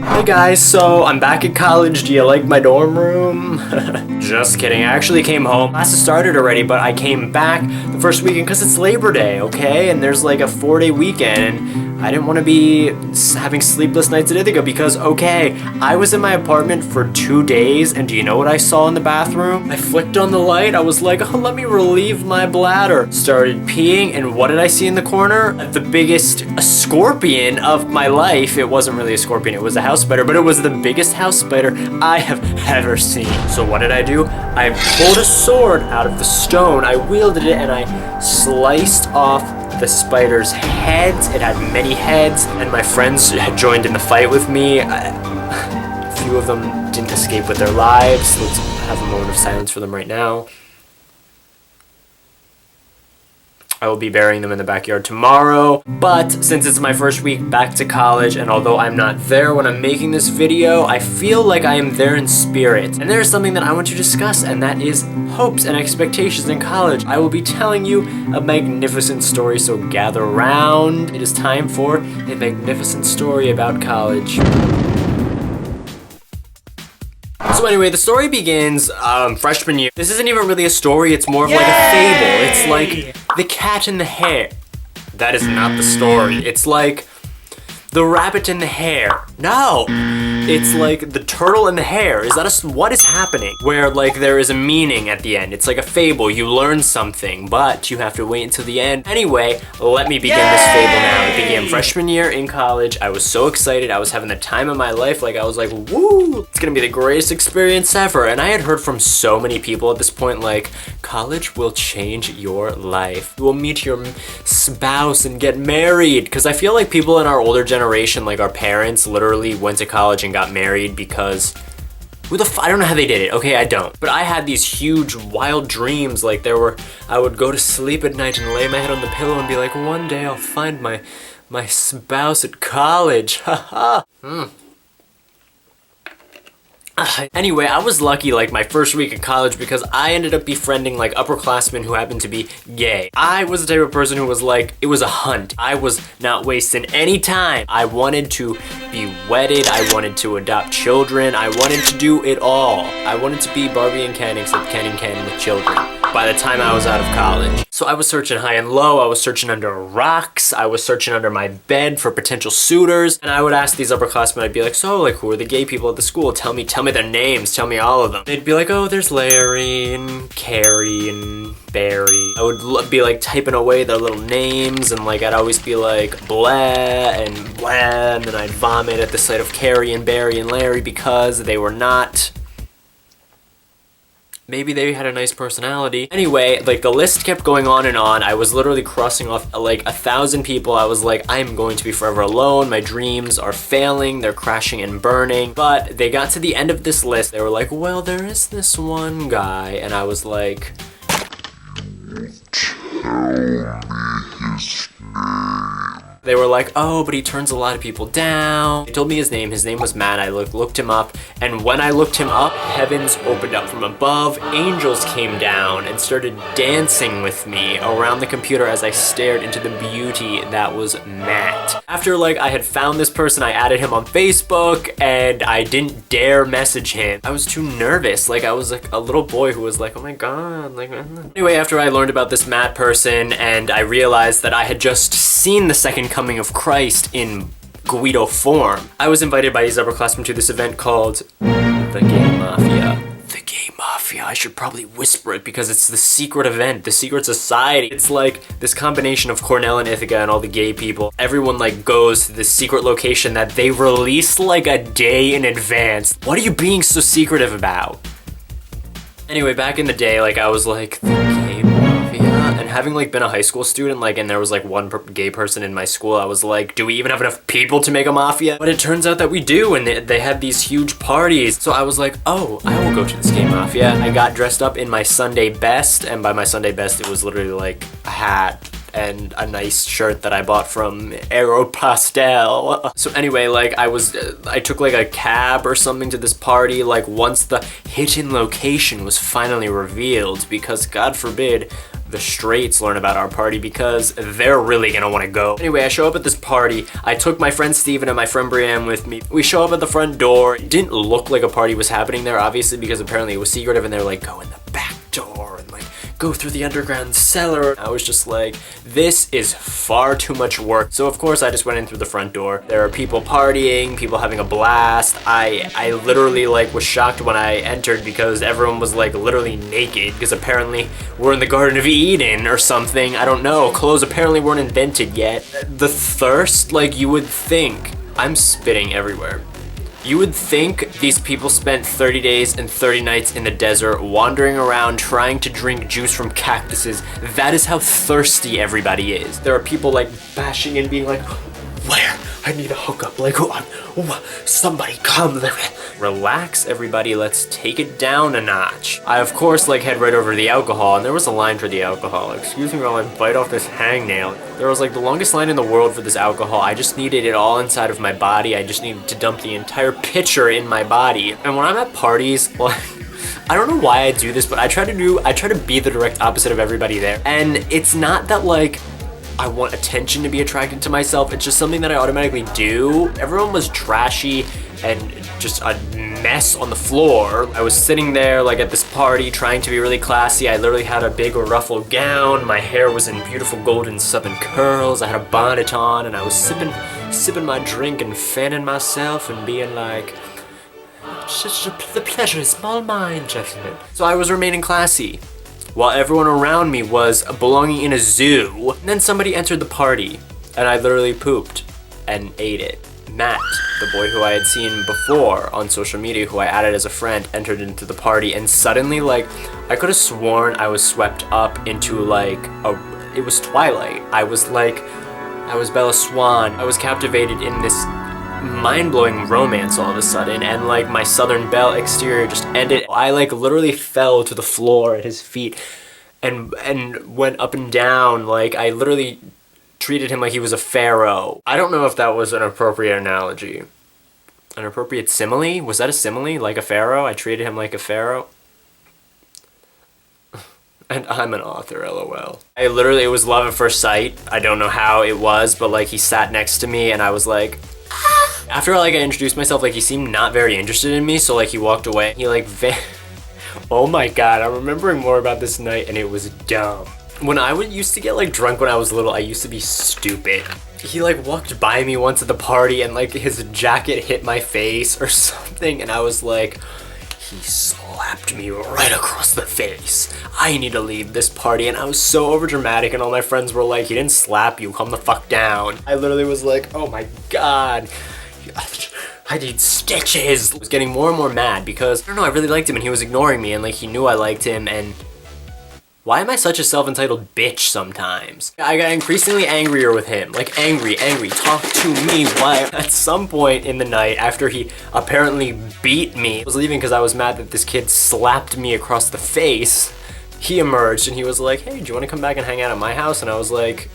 Hey guys, so I'm back at college. Do you like my dorm room? Just kidding. I actually came home. Classes started already, but I came back the first weekend because it's Labor Day, okay? And there's like a 4-day weekend, and I didn't want to be having sleepless nights at Ithaca because, okay, I was in my apartment for 2 days, and do you know what I saw in the bathroom? I flicked on the light. I was like, oh, let me relieve my bladder. Started peeing, and what did I see in the corner? The biggest scorpion of my life. It wasn't really a scorpion, it was a house spider, but it was the biggest house spider I have ever seen. So what did I do? I pulled a sword out of the stone, I wielded it, and I sliced off the spider's heads. It had many heads, and my friends had joined in the fight with me. A few of them didn't escape with their lives. Let's have a moment of silence for them right now. I will be burying them in the backyard tomorrow, but since it's my first week back to college, and although I'm not there when I'm making this video, I feel like I am there in spirit. And there's something that I want to discuss, and that is hopes and expectations in college. I will be telling you a magnificent story, so gather round. It is time for a magnificent story about college. So anyway, the story begins freshman year. This isn't even really a story, it's more of like a fable. It's like the cat and the hare. That is not the story. It's like the rabbit and the hare. No! It's like the turtle and the hare. Is that what is happening? Where like there is a meaning at the end. It's like a fable. You learn something, but you have to wait until the end. Anyway, let me begin this fable now. It began freshman year in college. I was so excited. I was having the time of my life. Like I was like, woo! It's gonna be the greatest experience ever. And I had heard from so many people at this point, like, college will change your life. You will meet your spouse and get married. Because I feel like people in our older generation, like our parents, literally went to college and got married because I don't know how they did it. Okay, I don't. But I had these huge wild dreams. Like I would go to sleep at night and lay my head on the pillow and be like, one day I'll find my spouse at college. Haha. Anyway, I was lucky like my first week of college because I ended up befriending like upperclassmen who happened to be gay. I was the type of person who was like, it was a hunt. I was not wasting any time. I wanted to be wedded. I wanted to adopt children. I wanted to do it all. I wanted to be Barbie and Ken, except Ken and Ken with children by the time I was out of college. So I was searching high and low. I was searching under rocks. I was searching under my bed for potential suitors. And I would ask these upperclassmen, I'd be like, so like who are the gay people at the school? Tell me their names, tell me all of them. They'd be like, oh, there's Larry and Carrie and Barry. I would be like typing away their little names, and like I'd always be like blah and blah, and then I'd vomit at the sight of Carrie and Barry and Larry because they were not. Maybe they had a nice personality. Anyway, like the list kept going on and on. I was literally crossing off like 1,000 people. I was like, I'm going to be forever alone. My dreams are failing. They're crashing and burning. But they got to the end of this list. They were like, well, there is this one guy. And I was like, tell me his name. They were like, oh, but he turns a lot of people down. They told me his name. His name was Matt. I looked him up. And when I looked him up, heavens opened up from above. Angels came down and started dancing with me around the computer as I stared into the beauty that was Matt. After like I had found this person, I added him on Facebook and I didn't dare message him. I was too nervous. Like I was like a little boy who was like, oh my God. Like, anyway, after I learned about this Matt person and I realized that I had just seen the second coming of Christ in Guido form, I was invited by these upperclassmen to this event called the Gay Mafia. The Gay Mafia. I should probably whisper it because it's the secret event, the secret society. It's like this combination of Cornell and Ithaca and all the gay people. Everyone like goes to this secret location that they release like a day in advance. What are you being so secretive about? Anyway, back in the day, like I was like, the Gay Mafia, and having like been a high school student, like, and there was like one gay person in my school, I was like, do we even have enough people to make a mafia? But it turns out that we do, and they had these huge parties. So I was like, oh, I will go to this Gay Mafia. I got dressed up in my Sunday best, and by my Sunday best, it was literally like a hat and a nice shirt that I bought from Aeropostale. So anyway, like I took like a cab or something to this party, like once the hidden location was finally revealed, because God forbid the straights learn about our party because they're really gonna want to go. Anyway, I show up at this party. I took my friend Steven and my friend Brienne with me. We show up at the front door. It didn't look like a party was happening there, obviously, because apparently it was secretive, and they're like, go in the back door and like go through the underground cellar. I was just like, this is far too much work. So of course I just went in through the front door. There are people partying, people having a blast. I literally like was shocked when I entered because everyone was like literally naked, because apparently we're in the Garden of Eden or something. I don't know. Clothes apparently weren't invented yet. The thirst, like you would think, I'm spitting everywhere. You would think these people spent 30 days and 30 nights in the desert wandering around trying to drink juice from cactuses. That is how thirsty everybody is. There are people like bashing and being like, where? I need a hookup. Like, somebody come. Relax, everybody. Let's take it down a notch. I, of course, like head right over to the alcohol, and there was a line for the alcohol. Excuse me while I bite off this hangnail. There was like the longest line in the world for this alcohol. I just needed it all inside of my body. I just needed to dump the entire pitcher in my body. And when I'm at parties, like, I don't know why I do this, but I try to be the direct opposite of everybody there. And it's not that like I want attention to be attracted to myself. It's just something that I automatically do. Everyone was trashy and just a mess on the floor. I was sitting there like at this party trying to be really classy. I literally had a big ruffled gown. My hair was in beautiful golden southern curls. I had a bonnet on, and I was sipping my drink and fanning myself and being like, the pleasure is all mine, gentlemen. So I was remaining classy, while everyone around me was belonging in a zoo. And then somebody entered the party, and I literally pooped and ate it. Matt, the boy who I had seen before on social media, who I added as a friend, entered into the party, and suddenly, like, I could have sworn I was swept up into, like, it was Twilight. I was Bella Swan. I was captivated in this mind-blowing romance all of a sudden, and like my Southern Belle exterior just ended. I like literally fell to the floor at his feet and went up and down. Like I literally treated him like he was a pharaoh. I don't know if that was an appropriate analogy. An appropriate simile? Was that a simile? Like a pharaoh? I treated him like a pharaoh? And I'm an author, LOL. It was love at first sight. I don't know how it was, but like he sat next to me and I was like, after like I introduced myself, like he seemed not very interested in me, so like he walked away. He like oh my god, I'm remembering more about this night and it was dumb. When I used to get like drunk when I was little, I used to be stupid. He like walked by me once at the party and like his jacket hit my face or something, and I was like, he slapped me right across the face. I need to leave this party. And I was so overdramatic, and all my friends were like, he didn't slap you, calm the fuck down. I literally was like, oh my god, I need stitches. I was getting more and more mad because, I don't know, I really liked him and he was ignoring me, and like he knew I liked him. And why am I such a self-entitled bitch sometimes? I got increasingly angrier with him. Like angry, talk to me. Why? At some point in the night, after he apparently beat me, I was leaving because I was mad that this kid slapped me across the face. He emerged and he was like, hey, do you want to come back and hang out at my house? And I was like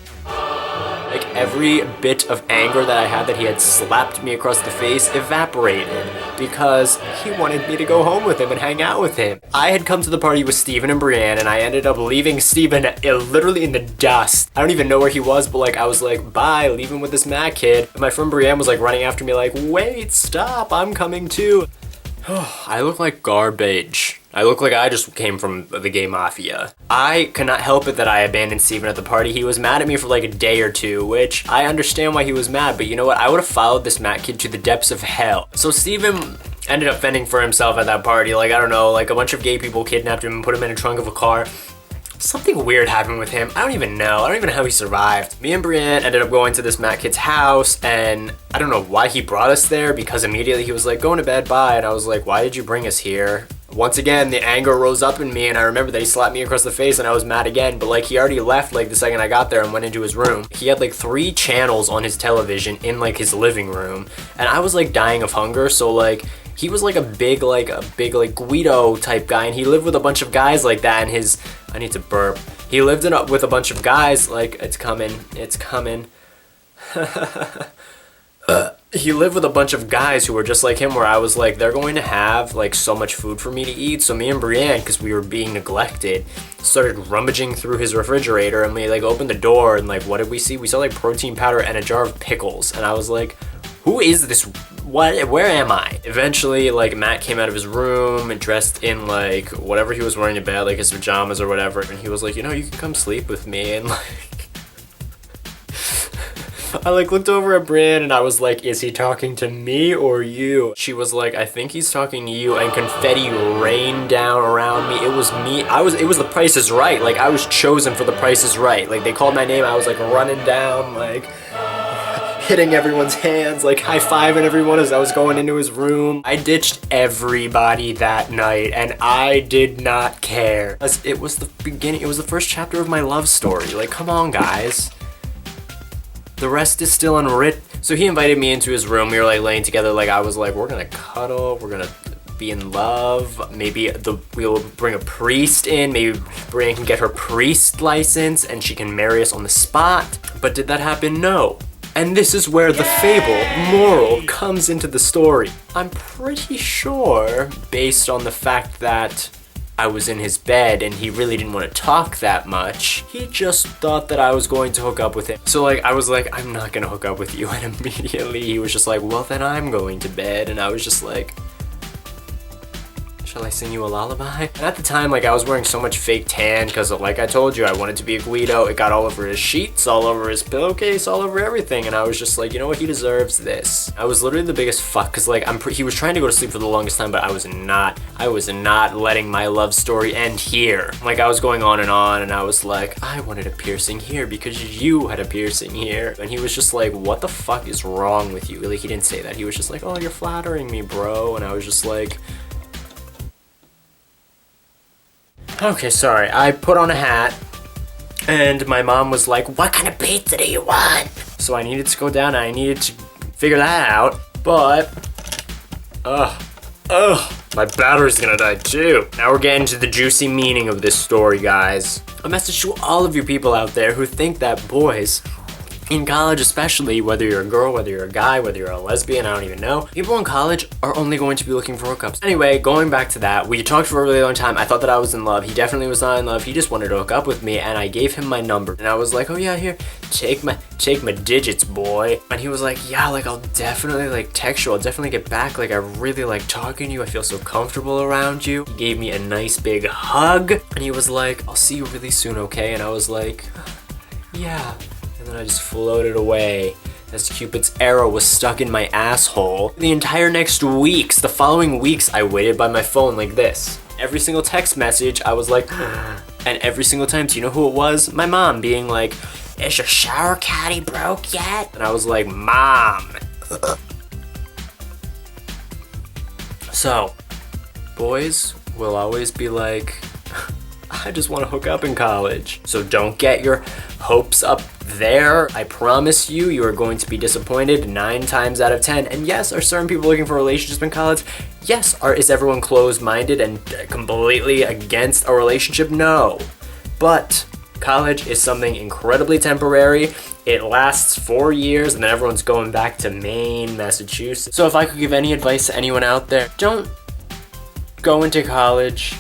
every bit of anger that I had that he had slapped me across the face evaporated because he wanted me to go home with him and hang out with him. I had come to the party with Steven and Brienne, and I ended up leaving Steven literally in the dust. I don't even know where he was, but like I was like, bye, leave him with this mad kid. My friend Brienne was like running after me like, wait, stop, I'm coming too. I look like garbage. I look like I just came from the gay mafia. I cannot help it that I abandoned Steven at the party. He was mad at me for like a day or two, which I understand why he was mad, but you know what? I would have followed this Matt kid to the depths of hell. So Steven ended up fending for himself at that party. Like, I don't know, like a bunch of gay people kidnapped him and put him in a trunk of a car. Something weird happened with him. I don't even know how he survived. Me and Brienne ended up going to this Matt kid's house, and I don't know why he brought us there, because immediately he was like, going to bed, bye. And I was like, why did you bring us here? Once again, the anger rose up in me, and I remember that he slapped me across the face and I was mad again, but like he already left like the second I got there and went into his room. He had like 3 channels on his television in like his living room, and I was like dying of hunger, so like he was like a big Guido type guy, and he lived with a bunch of guys like that, and I need to burp. He lived with a bunch of guys, like, it's coming. he lived with a bunch of guys who were just like him, where I was like, they're going to have like so much food for me to eat. So me and Brienne, because we were being neglected, started rummaging through his refrigerator, and we like opened the door, and like, what did we see? We saw like protein powder and a jar of pickles, and I was like, who is this? What? Where am I? Eventually, like, Matt came out of his room and dressed in like whatever he was wearing in bed, like his pajamas or whatever, and he was like, you know, you can come sleep with me. And like, I like looked over at Brienne and I was like, is he talking to me or you? She was like, I think he's talking to you, and confetti rained down around me. It was me. It was The Price is Right. Like, I was chosen for The Price is Right. Like, they called my name. I was like running down, like hitting everyone's hands, like high-fiving everyone as I was going into his room. I ditched everybody that night, and I did not care. It was the beginning. It was the first chapter of my love story. Like, come on, guys. The rest is still unwritten. So he invited me into his room. We were like laying together. Like, I was like, we're gonna cuddle. We're gonna be in love. Maybe we'll bring a priest in. Maybe Brienne can get her priest license and she can marry us on the spot. But did that happen? No. And this is where the fable, moral, comes into the story. I'm pretty sure, based on the fact that I was in his bed and he really didn't want to talk that much, he just thought that I was going to hook up with him. So like, I was like, I'm not gonna hook up with you. And immediately he was just like, well, then I'm going to bed. And I was just like, shall I sing you a lullaby? And at the time, like, I was wearing so much fake tan because, like I told you, I wanted to be a Guido. It got all over his sheets, all over his pillowcase, all over everything. And I was just like, you know what? He deserves this. I was literally the biggest fuck because, like, he was trying to go to sleep for the longest time, but I was not letting my love story end here. Like, I was going on, and I was like, I wanted a piercing here because you had a piercing here. And he was just like, what the fuck is wrong with you? Like, he didn't say that. He was just like, oh, you're flattering me, bro. And I was just like, okay, sorry. I put on a hat, and my mom was like, what kind of pizza do you want? So I needed to go down, and I needed to figure that out, but, my battery's gonna die too. Now we're getting to the juicy meaning of this story, guys. A message to all of you people out there who think that boys, in college especially, whether you're a girl, whether you're a guy, whether you're a lesbian, I don't even know, people in college are only going to be looking for hookups. Anyway, going back to that, we talked for a really long time. I thought that I was in love. He definitely was not in love. He just wanted to hook up with me, and I gave him my number. And I was like, oh yeah, here, take my digits, boy. And he was like, yeah, like, I'll definitely, like, text you. I'll definitely get back. Like, I really like talking to you. I feel so comfortable around you. He gave me a nice big hug, and he was like, I'll see you really soon, okay? And I was like, yeah. And then I just floated away as Cupid's arrow was stuck in my asshole. The entire next weeks, the following weeks, I waited by my phone like this. Every single text message, I was like, and every single time, do you know who it was? My mom being like, is your shower caddy broke yet? And I was like, Mom. So, boys will always be like, I just want to hook up in college. So don't get your hopes up there. I promise you, you are going to be disappointed 9 times out of 10. And yes, are certain people looking for a relationship in college? Yes. Is everyone closed-minded and completely against a relationship? No. But college is something incredibly temporary. It lasts 4 years and then everyone's going back to Maine, Massachusetts. So if I could give any advice to anyone out there, don't go into college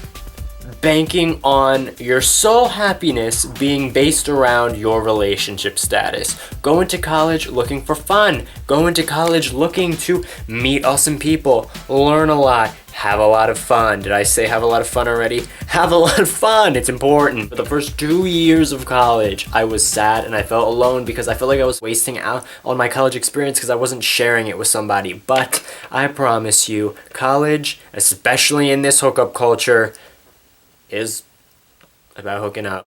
banking on your sole happiness being based around your relationship status. Go into college looking for fun. Go into college looking to meet awesome people, learn a lot, have a lot of fun. Did I say have a lot of fun already? Have a lot of fun, it's important. For the first 2 years of college, I was sad and I felt alone because I felt like I was wasting out on my college experience because I wasn't sharing it with somebody. But I promise you, college, especially in this hookup culture, is about hooking up.